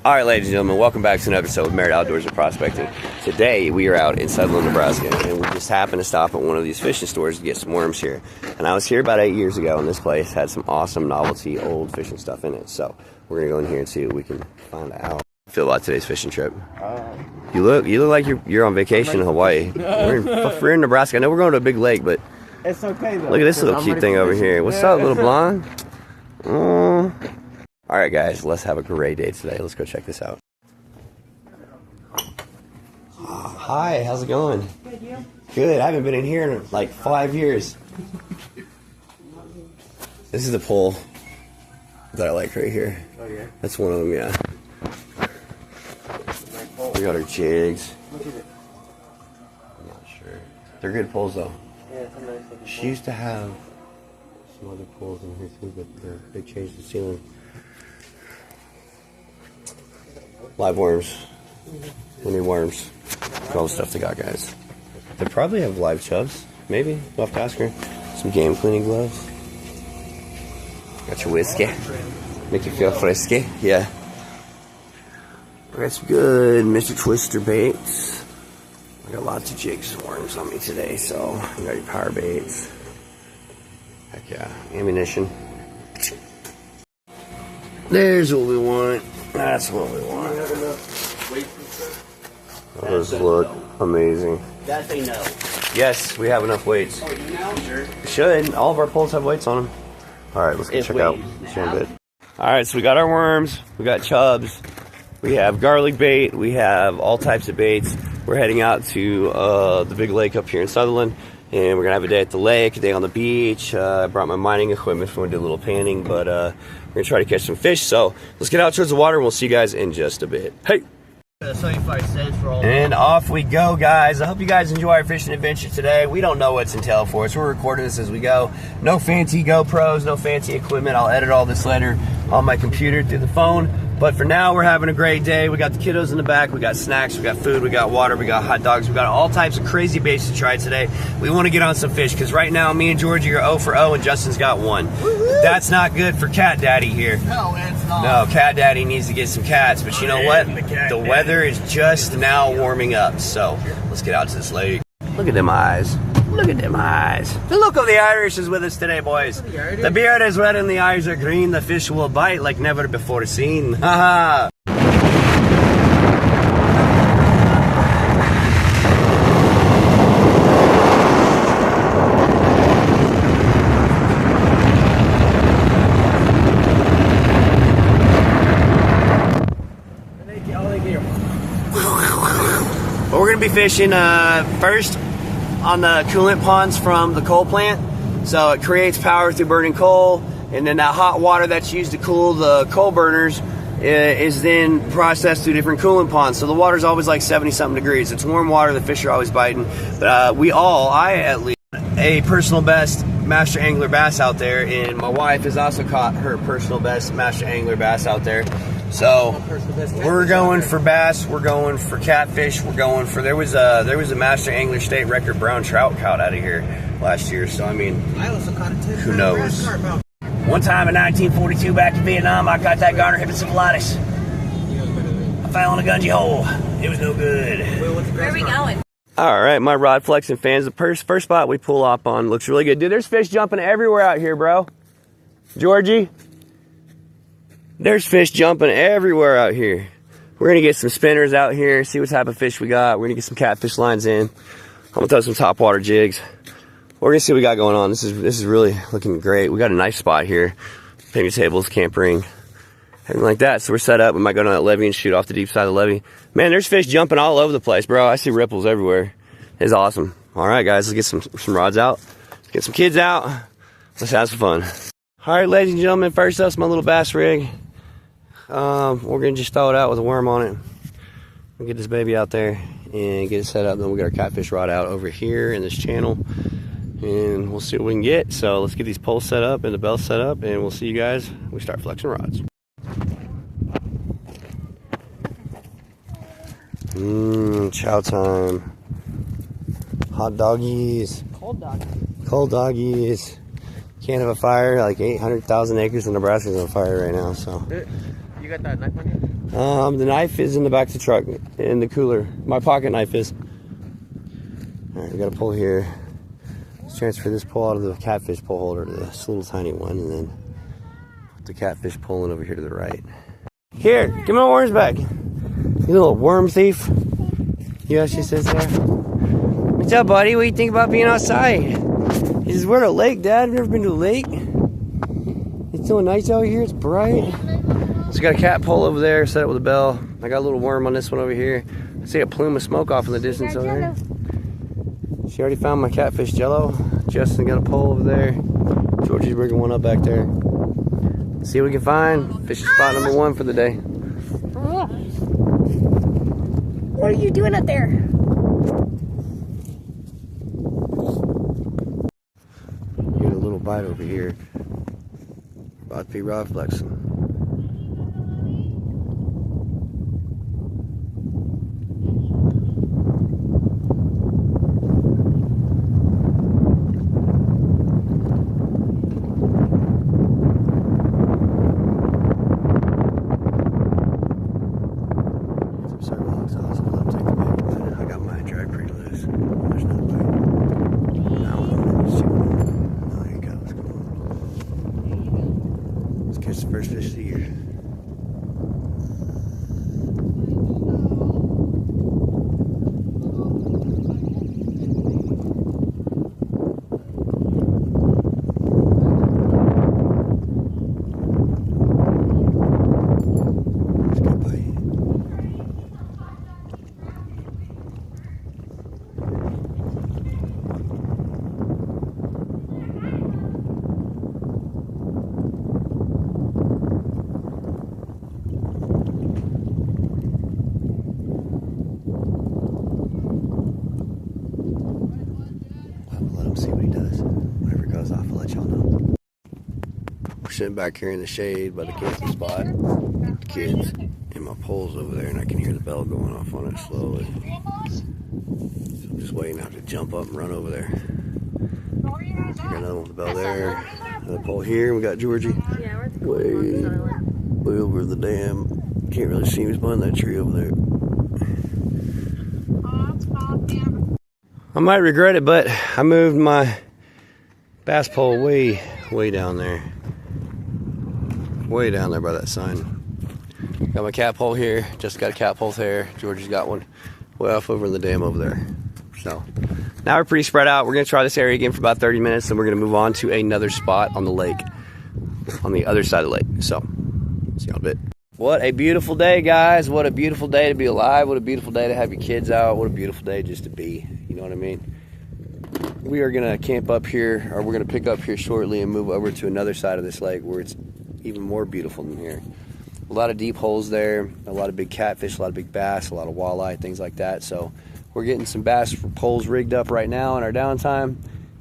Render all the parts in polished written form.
All right, ladies and gentlemen, welcome back to another episode of Merritt Outdoors and Prospecting. Today, we are out in Sutherland, Nebraska, and we just happened to stop at one of these fishing stores to get some worms here. And I was here about 8 years ago, and this place had some awesome novelty old fishing stuff in it. So we're gonna go in here and see what we can find out. How you feel about today's fishing trip? You look like you're on vacation in Hawaii. We're in Nebraska. I know we're going to a big lake, but it's okay though. Look at this little cute thing over here. What's up, little blonde? All right, guys, let's have a great day today. Let's go check this out. Hi, how's it going? Good, you? Good. I haven't been in here in like 5 years. This is the pole that I like right here. Oh yeah. That's one of them, yeah. We got our jigs. Look at it. I'm not sure. They're good poles though. Yeah, it's a nice looking She used to have some other poles in here too, but they changed the ceiling. Live worms. We need worms. Look at all the stuff they got, guys. They probably have live chubs. Maybe. We'll have to ask her. Some game cleaning gloves. Got your whiskey. Make you feel frisky. Yeah. I got some good Mr. Twister baits. I got lots of jigs and worms on me today, so you got your power baits. Heck yeah. Ammunition. There's what we want. That's what we want. Those look amazing. That they know. Yes, we have enough weights. Oh, you know, sure. We should. All of our poles have weights on them. All right, let's go check out a bit. All right, so we got our worms. We got chubs. We have garlic bait. We have all types of baits. We're heading out to the big lake up here in Sutherland, and we're gonna have a day at the lake, a day on the beach. I brought my mining equipment if we want to do a little panning, but we're gonna try to catch some fish. So let's get out towards the water, and we'll see you guys in just a bit. Hey. 75 cents for all. And off we go, guys. I hope you guys enjoy our fishing adventure today. We don't know what's in tail for us. We're recording this as we go. No fancy GoPros, no fancy equipment. I'll edit all this later on my computer through the phone. But for now, we're having a great day. We got the kiddos in the back. We got snacks. We got food. We got water. We got hot dogs. We got all types of crazy baits to try today. We want to get on some fish because right now, me and Georgie are 0 for 0 and Justin's got 1. That's not good for Cat Daddy here. No, it's not. No, Cat Daddy needs to get some cats. But you know what? The weather is just now warming up. So let's get out to this lake. Look at them eyes. Look at them eyes. The look of the Irish is with us today, boys. The beard is red and the eyes are green. The fish will bite like never before seen. Ha ha. Well, we're going to be fishing first on the coolant ponds from the coal plant. So it creates power through burning coal, and then that hot water that's used to cool the coal burners is then processed through different coolant ponds. So the water's always like 70-something degrees. It's warm water, the fish are always biting. But I at least, a personal best master angler bass out there, and my wife has also caught her personal best master angler bass out there. So we're going for bass, we're going for catfish, we're going for there was a master angler state record brown trout caught out of here last year. So I mean, I also caught a 10 who knows? One time in 1942 back in Vietnam, I caught that garner hipposyphilitis. I fell in a gungy hole. It was no good. Where are we going? All right, my rod flexing fans. The first spot we pull up on looks really good. Dude, there's fish jumping everywhere out here, bro. Georgie. There's fish jumping everywhere out here. We're going to get some spinners out here, see what type of fish we got. We're going to get some catfish lines in. I'm going to throw some topwater jigs. We're going to see what we got going on. This is really looking great. We got a nice spot here. Picnic tables, camp ring, everything like that. So we're set up. We might go down that levee and shoot off the deep side of the levee. Man, there's fish jumping all over the place, bro. I see ripples everywhere. It's awesome. All right, guys, let's get some rods out. Let's get some kids out. Let's have some fun. All right, ladies and gentlemen, first up's my little bass rig. We're gonna just throw it out with a worm on it. We'll get this baby out there and get it set up. Then we got our catfish rod out over here in this channel, and we'll see what we can get. So let's get these poles set up and the bell set up, and we'll see you guys when we start flexing rods. Chow time. Hot doggies. Cold dog. Cold doggies. Can't have a fire. Like 800,000 acres in Nebraska is on fire right now. So You got that knife on you? The knife is in the back of the truck, in the cooler. My pocket knife is. All right, we got a pole here. Let's transfer this pole out of the catfish pole holder to this little tiny one, and then put the catfish pole in over here to the right. Here, give my worms back. You little worm thief. You know what she says there? What's up, buddy? What do you think about being outside? He says, we're at a lake, Dad. I've never been to a lake. It's so nice out here. It's bright. So got a cat pole over there, set it with a bell. I got a little worm on this one over here. I see a plume of smoke off in the distance over there. She already found my catfish jello. Justin got a pole over there. Georgie's rigging one up back there. Let's see what we can find. Fishing spot number 1 for the day. What are you doing up there? Get a little bite over here. About to be rod flexing. I got my drag pretty loose. There's another bite. Now, let's see what. Oh, there he goes. Come on. Let's catch the first fish of the year. See what he does. Whenever it goes off, I'll let y'all know. We're sitting back here in the shade by the camping spot. The kids and my pole's over there, and I can hear the bell going off on it slowly. So I'm just waiting out to jump up and run over there. Got another one with the bell there. Another pole here. We got Georgie way over the dam. Can't really see him. He's behind that tree over there. I might regret it, but I moved my bass pole way down there. Way down there by that sign. Got my cat pole here. Just got a cat pole there. Georgie's got one way off over in the dam over there. So now we're pretty spread out. We're going to try this area again for about 30 minutes, and we're going to move on to another spot on the lake. On the other side of the lake. So, see y'all in a bit. What a beautiful day, guys. What a beautiful day to be alive. What a beautiful day to have your kids out. What a beautiful day just to be. You know what I mean? We are going to camp up here, or we're going to pick up here shortly and move over to another side of this lake where it's even more beautiful than here. A lot of deep holes there, a lot of big catfish, a lot of big bass, a lot of walleye, things like that. So we're getting some bass poles rigged up right now in our downtime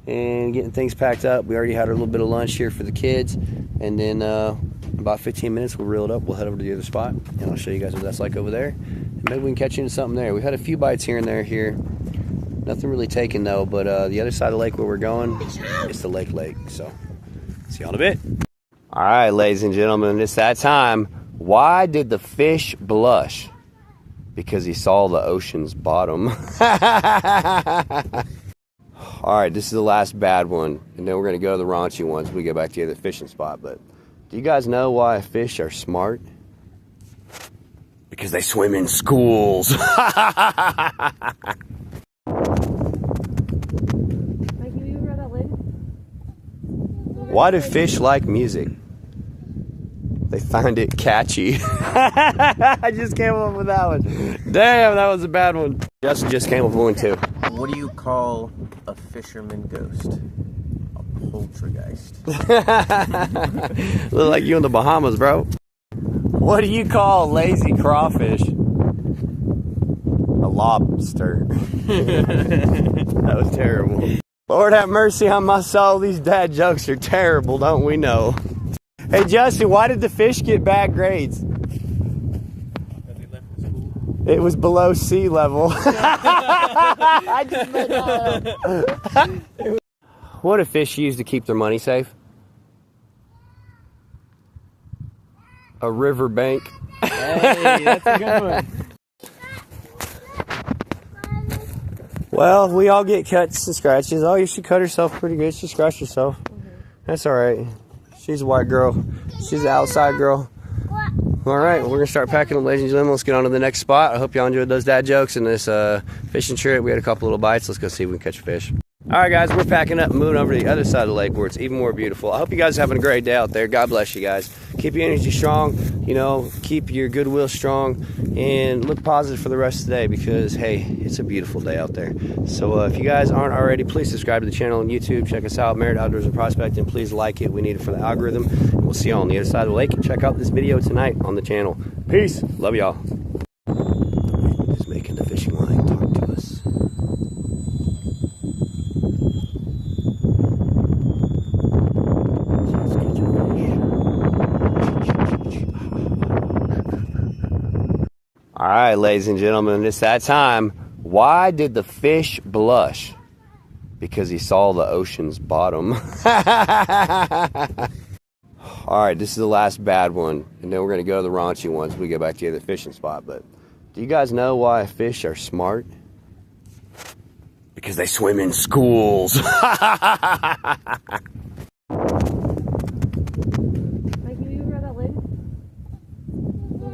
and getting things packed up. We already had a little bit of lunch here for the kids, and then about 15 minutes we'll reel it up. We'll head over to the other spot, and I'll show you guys what that's like over there. And maybe we can catch into something there. We've had a few bites here and there here. Nothing really taken though, but the other side of the lake where we're going, it's the lake. So, see y'all in a bit. All right, ladies and gentlemen, it's that time. Why did the fish blush? Because he saw the ocean's bottom. All right, this is the last bad one, and then we're gonna go to the raunchy ones when we get back to the other fishing spot. But do you guys know why fish are smart? Because they swim in schools. Why do fish like music? They find it catchy. I just came up with that one. Damn, that was a bad one. Justin just came up with one too. What do you call a fisherman ghost? A poltergeist. Look like you in the Bahamas, bro. What do you call a lazy crawfish? A lobster. That was terrible. Lord have mercy on my soul. These dad jokes are terrible, don't we know? Hey, Justin, why did the fish get bad grades? Because he left the school. It was below sea level. I just made that up. What do fish use to keep their money safe? A riverbank. Hey, that's a good one. Well, we all get cuts and scratches. Oh, you should cut herself pretty good. She scratched herself. That's all right. She's a white girl. She's an outside girl. All right, we're going to start packing them, ladies and gentlemen. Let's get on to the next spot. I hope y'all enjoyed those dad jokes and this fishing trip. We had a couple little bites. Let's go see if we can catch a fish. All right, guys, we're packing up and moving over to the other side of the lake where it's even more beautiful. I hope you guys are having a great day out there. God bless you guys. Keep your energy strong, you know, keep your goodwill strong, and look positive for the rest of the day because, hey, it's a beautiful day out there. So if you guys aren't already, please subscribe to the channel on YouTube. Check us out, Merritt Outdoors and Prospecting. Please like it. We need it for the algorithm. And we'll see y'all on the other side of the lake. And check out this video tonight on the channel. Peace. Love y'all. Just making the fishing line talk to us. All right, ladies and gentlemen, it's that time. Why did the fish blush? Because he saw the ocean's bottom. All right, this is the last bad one, and then we're going to go to the raunchy ones when we get back to the fishing spot. But do you guys know why fish are smart? Because they swim in schools.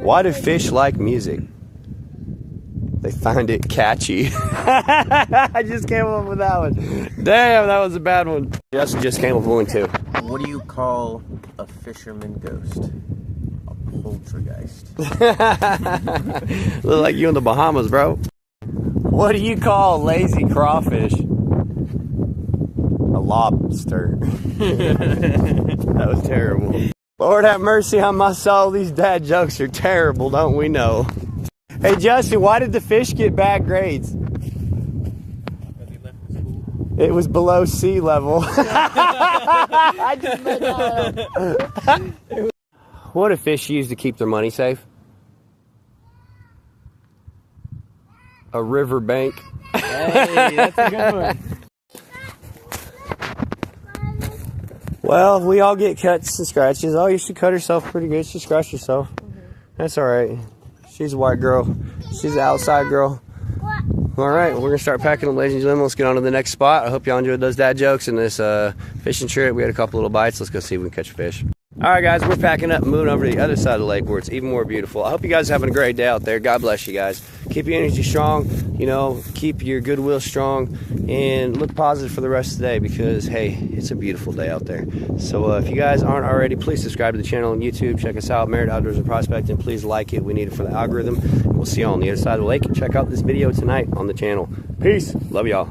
Why do fish like music? They find it catchy. I just came up with that one. Damn, that was a bad one. Justin just came up with one too. What do you call a fisherman ghost? A poltergeist. Look like you in the Bahamas, bro. What do you call a lazy crawfish? A lobster. That was terrible. Lord have mercy on my soul. These dad jokes are terrible, don't we know? Hey, Justin, why did the fish get bad grades? It was below sea level. I just made that up. What do fish use to keep their money safe? A river bank. Hey, that's a good one. Well, we all get cuts and scratches. Oh, you should cut herself pretty good. She scratched herself. That's all right. She's a white girl. She's an outside girl. All right, we're going to start packing them, ladies and gentlemen. Let's get on to the next spot. I hope y'all enjoyed those dad jokes and this fishing trip. We had a couple little bites. Let's go see if we can catch a fish. All right, guys, we're packing up and moving over to the other side of the lake where it's even more beautiful. I hope you guys are having a great day out there. God bless you guys. Keep your energy strong, you know, keep your goodwill strong, and look positive for the rest of the day because, hey, it's a beautiful day out there. So if you guys aren't already, please subscribe to the channel on YouTube. Check us out, Merritt Outdoors and Prospecting. Please like it. We need it for the algorithm. And we'll see y'all on the other side of the lake. Check out this video tonight on the channel. Peace. Love y'all.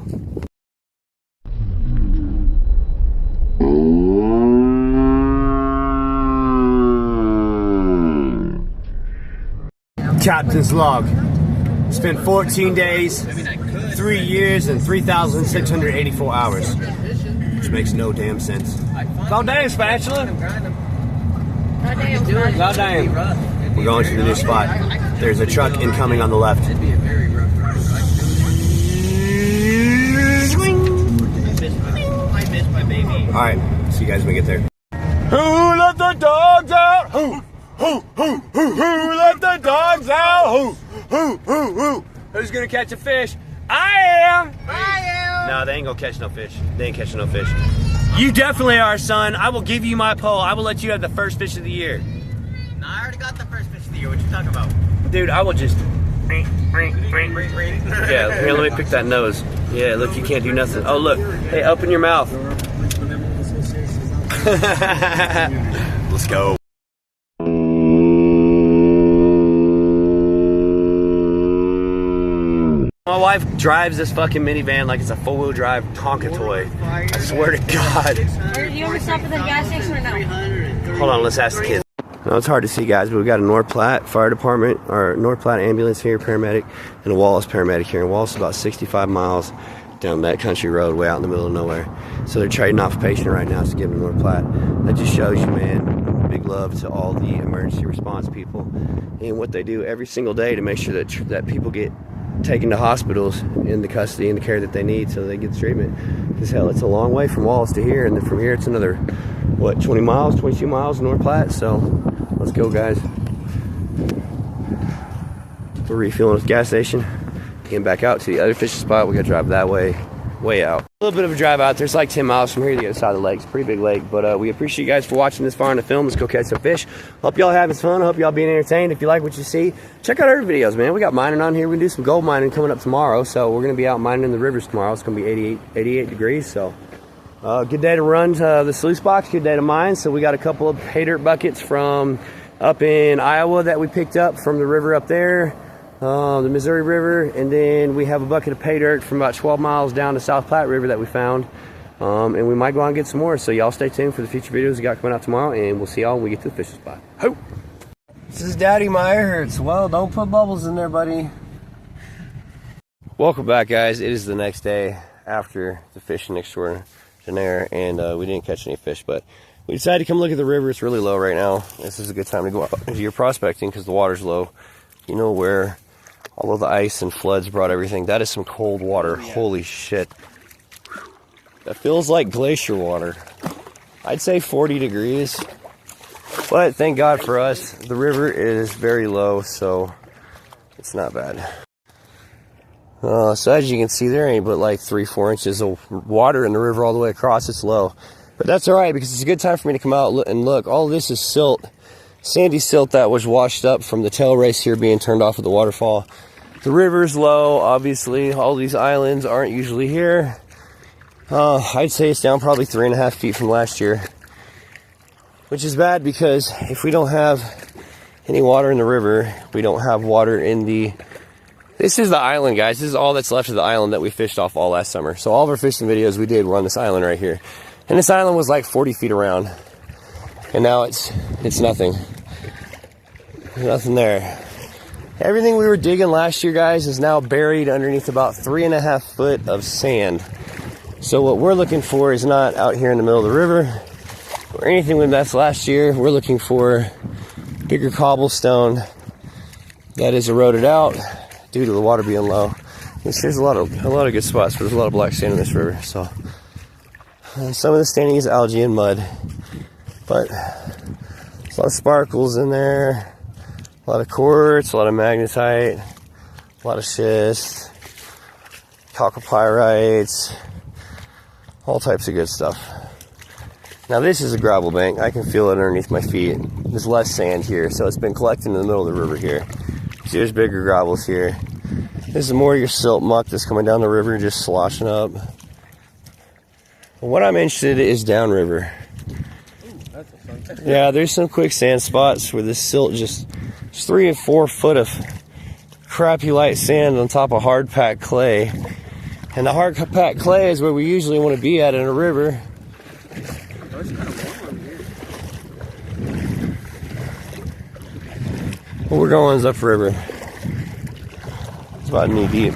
Captain's log. Spent 14 days, 3 years, and 3,684 hours. Which makes no damn sense. God damn, spatula! God damn. We're going to the new spot. There's a truck incoming on the left. Alright, see you guys when we get there. Who let the dogs out? Who let the dogs out? Who? Who's gonna catch a fish? I am! No, they ain't gonna catch no fish. They ain't catching no fish. You definitely are, son. I will give you my pole. I will let you have the first fish of the year. No, I already got the first fish of the year. What you talking about? Dude, I will just... Yeah, here, let me pick that nose. Yeah, look, you can't do nothing. Oh, look. Hey, open your mouth. Let's go. My wife drives this fucking minivan like it's a four-wheel drive Tonka toy. I swear to God. You want to stop at the gas station or no? Hold on, let's ask the kids. No, it's hard to see, guys, but we've got a North Platte Fire Department, or North Platte ambulance here, paramedic, and a Wallace paramedic here. And Wallace is about 65 miles down that country road way out in the middle of nowhere. So they're trading off a patient right now to give them North Platte. That just shows you, man, big love to all the emergency response people and what they do every single day to make sure that people get taken to hospitals in the custody and the care that they need so they get the treatment. Because hell, it's a long way from Wallace to here, and then from here it's another, what, 20 miles, 22 miles North Platte. So let's go, guys. We're refueling at the gas station. Getting back out to the other fishing spot. We gotta drive that way out. A little bit of a drive out there. It's like 10 miles from here to the other side of the lake. It's a pretty big lake, but we appreciate you guys for watching this far in the film. Let's go catch some fish. Hope y'all having fun. Hope y'all being entertained. If you like what you see, check out our videos, man. We got mining on here. We're gonna do some gold mining coming up tomorrow, so we're gonna be out mining in the rivers tomorrow. It's gonna be 88 degrees, so good day to run the sluice box, good day to mine. So we got a couple of pay dirt buckets from up in Iowa that we picked up from the river up there, the Missouri River, and then we have a bucket of pay dirt from about 12 miles down the South Platte River that we found, and we might go out and get some more. So y'all stay tuned for the future videos we got coming out tomorrow, and we'll see y'all when we get to the fishing spot. Ho! This is Daddy Meyerhertz. Well, don't put bubbles in there, buddy. Welcome back, guys. It is the next day after the fishing extraordinaire, and we didn't catch any fish, but we decided to come look at the river. It's really low right now. This is a good time to go out into your prospecting because the water's low. You know where all of the ice and floods brought everything. That is some cold water. Holy shit. That feels like glacier water. I'd say 40 degrees. But thank God for us, the river is very low, so it's not bad. So as you can see, there ain't but like 3-4 inches of water in the river all the way across. It's low. But that's alright because it's a good time for me to come out and look. All this is silt. Sandy silt that was washed up from the tail race here being turned off at the waterfall. The river's low, obviously. All these islands aren't usually here. I'd say it's down probably 3.5 feet from last year. Which is bad because if we don't have any water in the river, we don't have water in the... This is the island, guys. This is all that's left of the island that we fished off all last summer. So all of our fishing videos we did were on this island right here. And this island was like 40 feet around. And now it's nothing. There's nothing there. Everything we were digging last year, guys, is now buried underneath about 3.5 foot of sand. So what we're looking for is not out here in the middle of the river or anything when that's last year. We're looking for bigger cobblestone that is eroded out due to the water being low. There's a lot of good spots, but there's a lot of black sand in this river. So some of the standing is algae and mud, but there's a lot of sparkles in there, a lot of quartz, a lot of magnetite, a lot of schist, chalcopyrites, all types of good stuff. Now this is a gravel bank. I can feel it underneath my feet. There's less sand here, so it's been collecting in the middle of the river here. See, there's bigger gravels here. This is more your silt muck that's coming down the river, just sloshing up. What I'm interested in is downriver. Yeah, there's some quicksand spots where the silt just 3 and 4 foot of crappy light sand on top of hard packed clay. And the hard packed clay is where we usually want to be at in a river. Where we're going is upriver. It's about knee deep.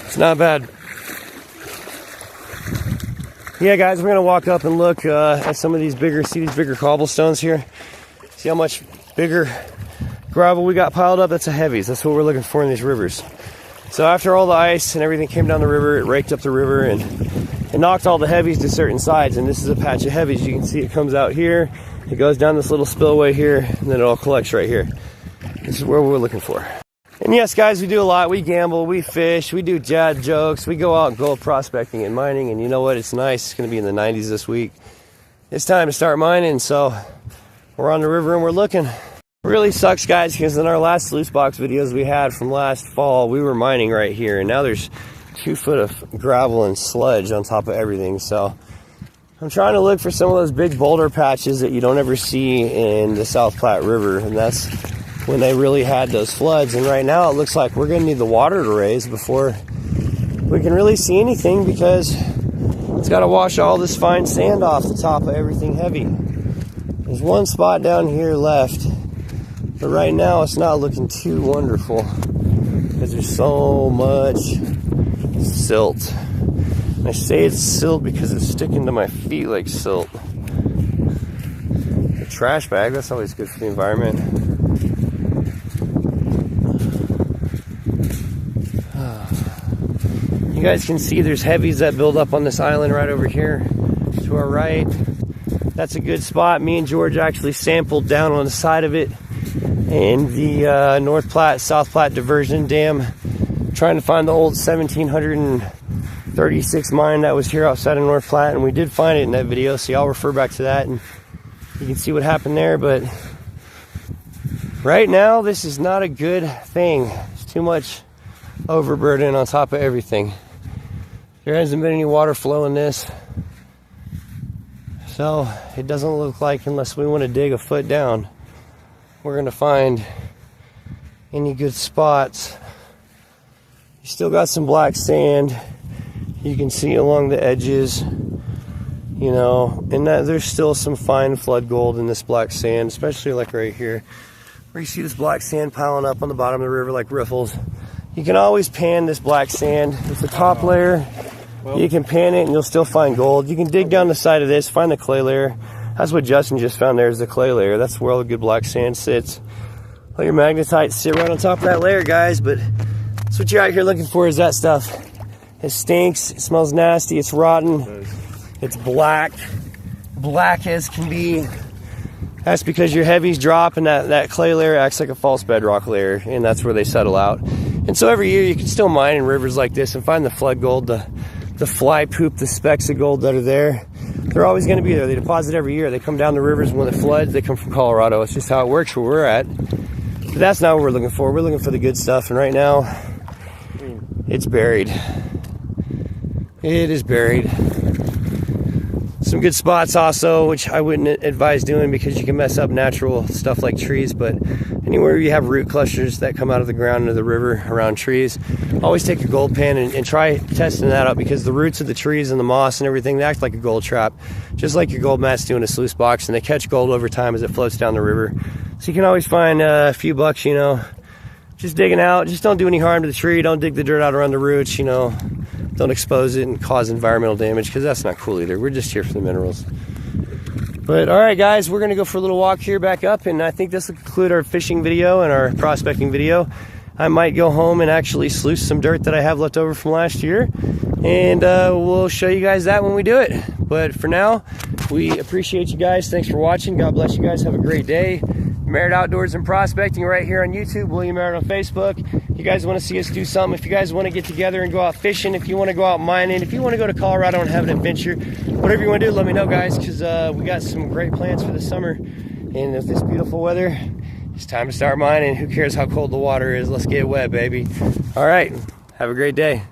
It's not bad. Yeah, guys, we're gonna walk up and look at some of these bigger cobblestones here. See how much bigger gravel we got piled up? That's a heavies. That's what we're looking for in these rivers. So after all the ice and everything came down the river, it raked up the river and it knocked all the heavies to certain sides. And this is a patch of heavies. You can see it comes out here, it goes down this little spillway here, and then it all collects right here. This is where we're looking for. And yes, guys, we do a lot. We gamble, we fish, we do dad jokes, we go out gold prospecting and mining. And you know what? It's nice. It's going to be in the 90s this week. It's time to start mining, so we're on the river and we're looking. It really sucks, guys, because in our last sluice box videos we had from last fall, we were mining right here, and now there's 2 foot of gravel and sludge on top of everything. So I'm trying to look for some of those big boulder patches that you don't ever see in the South Platte River, and that's when they really had those floods. And right now it looks like we're going to need the water to raise before we can really see anything, because it's got to wash all this fine sand off the top of everything heavy. There's one spot down here left, but right now it's not looking too wonderful because there's so much silt. And I say it's silt because it's sticking to my feet like silt. A trash bag, that's always good for the environment. You guys can see there's heavies that build up on this island right over here to our right. That's a good spot. Me and George actually sampled down on the side of it in the North Platte, South Platte Diversion Dam, trying to find the old 1736 mine that was here outside of North Platte, and we did find it in that video, so y'all refer back to that and you can see what happened there. But right now, this is not a good thing. It's too much overburden on top of everything. There hasn't been any water flow in this, so it doesn't look like, unless we want to dig a foot down, we're going to find any good spots. You still got some black sand you can see along the edges, you know, and that there's still some fine flood gold in this black sand, especially like right here where you see this black sand piling up on the bottom of the river like riffles. You can always pan this black sand. It's the top layer. You can pan it and you'll still find gold. You can dig down the side of this, find the clay layer. That's what Justin just found there, is the clay layer. That's where all the good black sand sits. Let your magnetite sit right on top of that layer, guys. But that's what you're out here looking for, is that stuff. It stinks, it smells nasty, it's rotten, it's black as can be. That's because your heavies drop and that clay layer acts like a false bedrock layer, and that's where they settle out. And so every year you can still mine in rivers like this and find the flood gold, the fly poop, the specks of gold that are there. They're always going to be there. They deposit every year. They come down the rivers when it floods. They come from Colorado. It's just how it works where we're at. But that's not what we're looking for. We're looking for the good stuff, and right now it's buried. It is buried. Some good spots also, which I wouldn't advise doing because you can mess up natural stuff like trees, but anywhere you have root clusters that come out of the ground into the river around trees, always take a gold pan and try testing that out, because the roots of the trees and the moss and everything, they act like a gold trap, just like your gold mats do in a sluice box, and they catch gold over time as it floats down the river. So you can always find a few bucks, you know, just digging out. Just don't do any harm to the tree. Don't dig the dirt out around the roots, you know. Don't expose it and cause environmental damage, because that's not cool either. We're just here for the minerals. But all right, guys, we're going to go for a little walk here back up, and I think this will conclude our fishing video and our prospecting video. I might go home and actually sluice some dirt that I have left over from last year, and we'll show you guys that when we do it. But for now, we appreciate you guys. Thanks for watching. God bless you guys. Have a great day. Merritt Outdoors and Prospecting right here on YouTube, William Merritt on Facebook. You guys want to see us do something, if you guys want to get together and go out fishing, if you want to go out mining, if you want to go to Colorado and have an adventure, whatever you want to do, let me know, guys, because we got some great plans for the summer. And with this beautiful weather, it's time to start mining. Who cares how cold the water is? Let's get wet, baby. All right, have a great day.